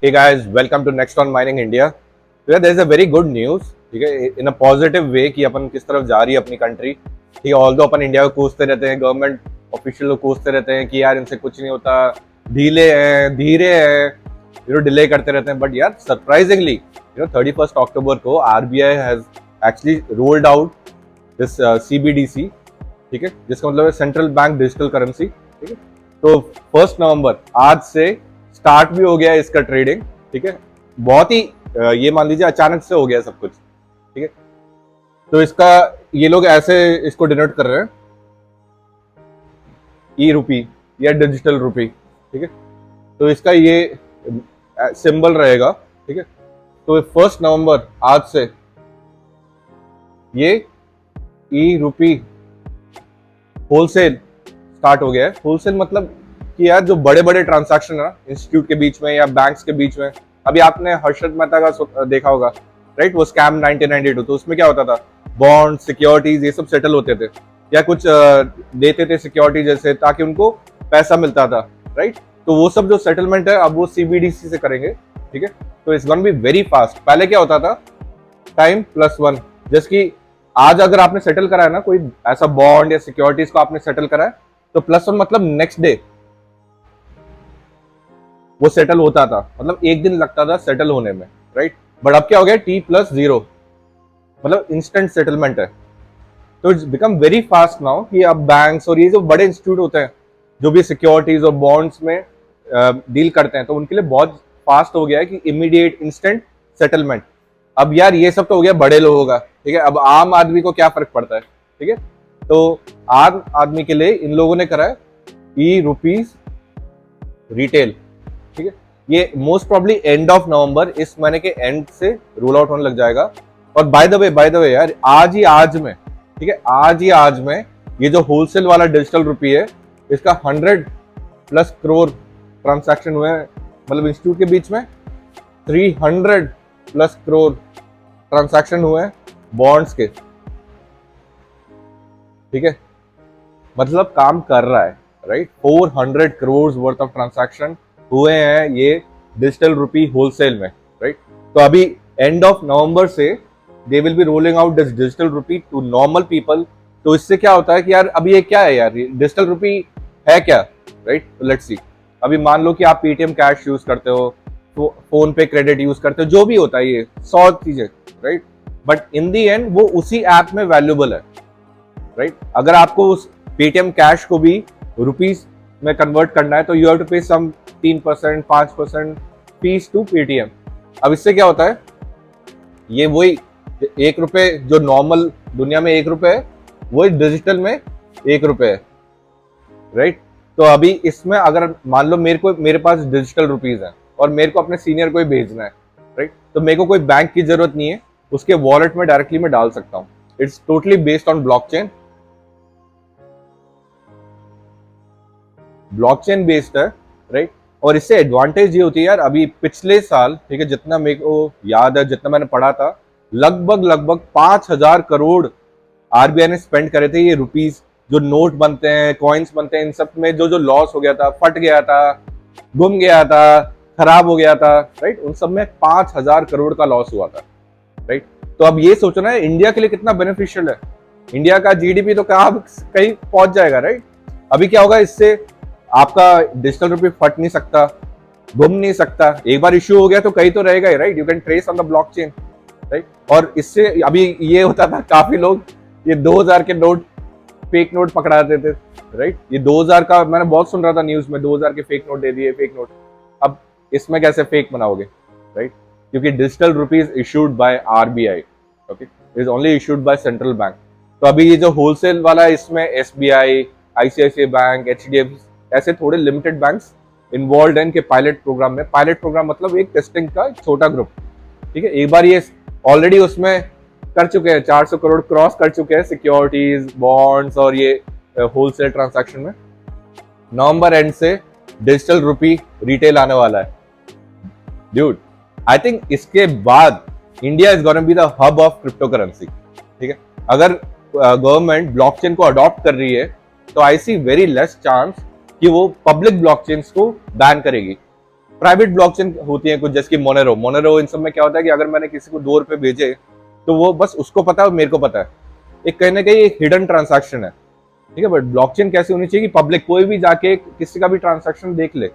Hey guys, welcome to Next on Mining India. So yeah, there is a very good news. ठीक है, इन a positive way कि अपन किस तरफ जा रही है अपनी कंट्री. ठीक है, ऑल्दो अपन इंडिया को कोसते रहते हैं, गवर्नमेंट ऑफिशियल को कोसते रहते हैं कि यार इनसे कुछ नहीं होता, ढीले हैं, धीरे हैं, डिले करते रहते हैं. बट यार सरप्राइजिंगली 31 अक्टूबर को RBI has actually rolled out this CBDC. ठीक है, जिसका मतलब है सेंट्रल बैंक डिजिटल करेंसी. ठीक है, तो 1 नवंबर आज से स्टार्ट भी हो गया है इसका ट्रेडिंग. ठीक है, बहुत ही ये मान लीजिए अचानक से हो गया सब कुछ. ठीक है, तो इसका ये लोग ऐसे इसको डिनोट कर रहे हैं ई रूपी या डिजिटल रूपी. ठीक है, तो इसका ये सिंबल रहेगा. ठीक है, तो 1 नवंबर आज से ये ई रूपी होलसेल स्टार्ट हो गया है. होलसेल मतलब कि यार जो बड़े बड़े ट्रांजैक्शन है इंस्टीट्यूट के बीच में या बैंक्स के बीच में. अभी आपने हर्षद मेहता का देखा होगा, राइट, वो स्कैम 1992. तो उसमें क्या होता था, बॉन्ड सिक्योरिटीज ये सब सेटल होते थे या कुछ देते थे सिक्योरिटी जैसे, ताकि उनको पैसा मिलता था. राइट, तो वो सब जो सेटलमेंट है अब वो सीबीडीसी से करेंगे. ठीक है, तो it's gonna be very fast. पहले क्या होता था, टाइम +1. जैसे कि आज अगर आपने सेटल करा है ना कोई ऐसा बॉन्ड या सिक्योरिटीज को आपने सेटल करा है, तो +1 मतलब नेक्स्ट डे वो सेटल होता था. मतलब एक दिन लगता था सेटल होने में. राइट, बट अब क्या हो गया, T+0 मतलब इंस्टेंट सेटलमेंट है. तो it's become very fast now कि अब बैंक्स और ये जो बड़े इंस्टीट्यूट होते हैं जो भी सिक्योरिटीज और बॉन्ड्स में डील करते हैं, तो उनके लिए बहुत फास्ट हो गया है कि इमीडिएट इंस्टेंट सेटलमेंट. अब यार ये सब तो हो गया बड़े लोगों का. ठीक है, अब आम आदमी को क्या फर्क पड़ता है. ठीक है, तो आम आदमी के लिए इन लोगों ने करा है ई रूपीज रिटेल. ठीक है, ये मोस्ट प्रॉब्ली एंड ऑफ नवंबर, इस महीने के एंड से रोल आउट होने लग जाएगा. और बाय द वे यार आज ही आज में, ठीक है, आज ही आज में ये जो होलसेल वाला डिजिटल रुपी है इसका 100+ करोड़ ट्रांजैक्शन हुए हैं. मतलब इंस्टीट्यूट के बीच में 300+ करोड़ ट्रांजैक्शन हुए हैं बॉन्ड्स के. ठीक है, मतलब काम कर रहा है. Right, 400 crore worth of transaction हुए हैं ये डिजिटल रुपी होलसेल में. राइट, तो अभी एंड ऑफ नवंबर से they will be rolling out this digital rupee to normal people. तो इससे क्या होता है कि यार अभी ये क्या है यार, डिजिटल रुपी है क्या. राइट, तो लेट्स सी. अभी मान लो कि आप पेटीएम कैश यूज करते हो, तो फोन पे क्रेडिट यूज करते हो, जो भी होता है ये 100 चीजें. Right, but in the and वो उसी ऐप में वैल्यूएबल है. राइट, अगर आपको उस पेटीएम कैश को भी रुपीज में कन्वर्ट करना है तो यू हैव टू पे सम 3%, 5% फीस टू पेटीएम. अब इससे क्या होता है, ये वही 1 रुपए जो नॉर्मल दुनिया में 1 रुपए है, वही डिजिटल में 1 रुपए है. राइट, तो अभी इसमें अगर मान लो मेरे पास डिजिटल रुपीज है और मेरे को अपने सीनियर को ही भेजना है. राइट, तो मेरे को कोई बैंक की जरूरत नहीं है, उसके वॉलेट में डायरेक्टली मैं डाल सकता हूँ. It's totally based on blockchain. Blockchain based है. राइट, और इससे एडवांटेज ये होती है यार, अभी पिछले साल, ठीक है, जितना मेरे को याद है, जितना मैंने पढ़ा था, लगभग 5,000 करोड़ आरबीआई ने स्पेंड करे थे ये रुपीज. जो नोट बनते हैं, कॉइन्स बनते हैं, इन सब में जो जो लॉस हो गया था, फट गया था, गुम गया था, खराब हो गया था. राइट, उन सब में 5,000 करोड़ का लॉस हुआ था. राइट, तो अब ये सोचना है इंडिया के लिए कितना बेनिफिशियल है. इंडिया का जीडीपी तो कहीं पहुंच जाएगा. राइट, अभी क्या होगा, इससे आपका डिजिटल रुपी फट नहीं सकता, गुम नहीं सकता. एक बार इश्यू हो गया तो कहीं तो रहेगा ही. Right, you can trace on the blockchain. Right, और इससे अभी ये होता था, काफी लोग ये 2000 के नोट, फेक नोट पकड़ाते थे. राइट, ये 2000 का मैंने बहुत सुन रहा था न्यूज में, 2000 के फेक नोट दे दिए, फेक नोट. अब इसमें कैसे फेक बनाओगे. राइट, क्योंकि digital rupees issued by RBI. Okay, is only issued by central bank. तो अभी ये जो होलसेल वाला है, इसमें एसबीआई, आईसीआईसीआई बैंक, एचडीएफसी, ऐसे थोड़े लिमिटेड बैंक्स इन्वॉल्व हैं इनके पायलट प्रोग्राम में. पायलट प्रोग्राम मतलब एक टेस्टिंग का एक छोटा ग्रुप. ठीक है, एक बार ये ऑलरेडी उसमें कर चुके हैं, 400 करोड़ क्रॉस कर चुके हैं सिक्योरिटीज, बॉन्ड्स और ये होलसेल ट्रांजैक्शन में. नवंबर एंड से डिजिटल रुपी रिटेल आने वाला है. ड्यूड, आई थिंक इसके बाद India is gonna be the hub of crypto currency. ठीक है, अगर गवर्नमेंट ब्लॉकचेन को अडॉप्ट कर रही है तो आई सी वेरी लेस चांस कि वो पब्लिक ब्लॉकचेन्स को बैन करेगी. प्राइवेट ब्लॉकचेन होती है कुछ, जैसे कि मोनेरो इन सब में क्या होता है कि अगर मैंने किसी को 2 रुपए भेजे तो वो बस उसको पता है और मेरे को पता है, एक कहीं ना कहीं एक हिडन ट्रांजैक्शन है, ठीक है। बट ब्लॉकचेन कैसे होनी चाहिए कि पब्लिक कोई भी जाके किसी का भी ट्रांजैक्शन देख ले,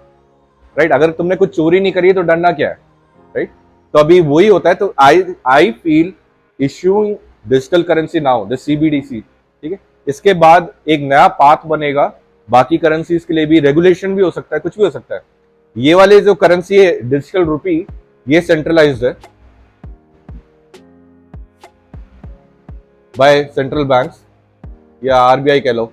राइट। अगर तुमने कुछ चोरी नहीं करी है तो डरना क्या है, राइट। तो अभी वही होता है। तो I feel issuing digital currency now, the CBDC, ठीक है। इसके बाद एक नया पाथ बनेगा, बाकी करेंसीज के लिए भी रेगुलेशन भी हो सकता है, कुछ भी हो सकता है। ये वाले जो करेंसी है डिजिटल रुपी, ये सेंट्रलाइज्ड है बाय सेंट्रल बैंक्स या RBI कह लो,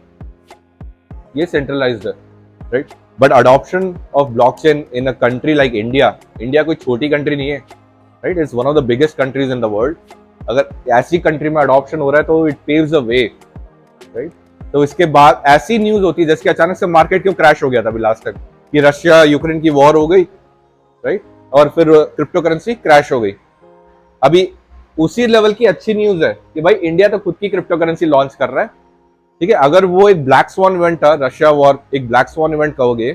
ये सेंट्रलाइज्ड है, right. But adoption of blockchain in a country like India, India कोई छोटी कंट्री नहीं है, right. It's one of the biggest countries in the world. अगर ऐसी कंट्री में अडॉप्शन हो रहा है तो it paves a way, right. तो इसके बाद ऐसी न्यूज होती है जैसे कि अचानक से मार्केट क्यों क्रैश हो गया था अभी लास्ट टाइम, कि रशिया यूक्रेन की वॉर हो गई, राइट, और फिर क्रिप्टो करेंसी क्रैश हो गई। अभी उसी लेवल की अच्छी न्यूज है कि भाई इंडिया तो खुद की क्रिप्टो करेंसी लॉन्च कर रहा है, ठीक है। अगर वो एक ब्लैक स्वॉन इवेंट था, रशिया वॉर एक ब्लैक स्वॉन इवेंट कहोगे,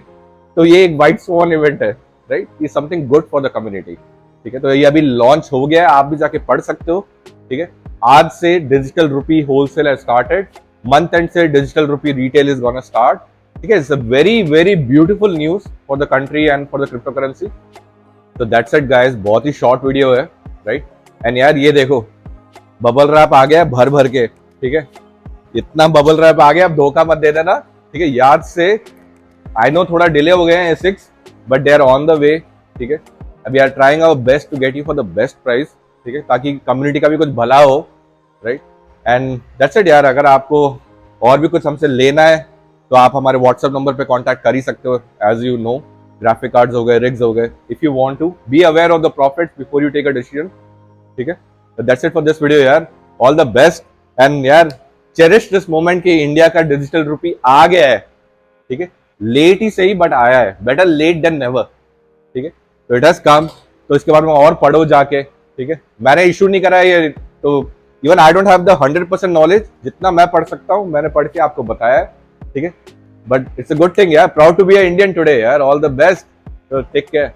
तो ये एक व्हाइट स्वॉन इवेंट है, राइट। ये something good for the community, ठीक है। तो ये अभी लॉन्च हो गया है, आप भी जाके पढ़ सकते हो, ठीक है। आज से डिजिटल रुपी होलसेल है स्टार्टेड, मंथ एंड से digital rupee retail is gonna start, ठीक है। It's a very very beautiful news for the country and for the crypto currency. तो दैट्स इट गाइस, बहुत ही शॉर्ट वीडियो है, right. And यार ये देखो बबल रैप आ गया भर भर के, ठीक है। इतना बबल रैप आ गया, अब धोखा मत दे देना, ठीक है। याद से, आई नो थोड़ा डिले हो गए हैं ASICs, but they are on the way, ठीक है। We are trying our best to get you for the best price, ठीक है, ताकि कम्युनिटी का भी कुछ भला हो, राइट। एंड दैट्स इट यार। अगर आपको और भी कुछ हमसे लेना है तो आप हमारे व्हाट्सएप नंबर पे कांटेक्ट कर ही सकते हो, as you know. Graphic cards हो गए, रिग्स हो गए, if you want to be aware of the profits before you take a decision, ठीक है। That's it for this video यार, ऑल द बेस्ट। एंड यार चेरिश दिस मोमेंट कि India का डिजिटल रुपी आ गया है, ठीक है। लेट ही सही बट आया है, बेटर लेट देन नेवर, ठीक है। तो इट हैज कम। तो इसके बाद में और पढ़ो जाके, ठीक है। मैंने इशू नहीं करा है ये, तो even I don't have the 100% knowledge, जितना मैं पढ़ सकता हूँ मैंने पढ़ के आपको बताया है, ठीक है। But it's a good thing यार, proud to be a Indian today यार, all the best, take care.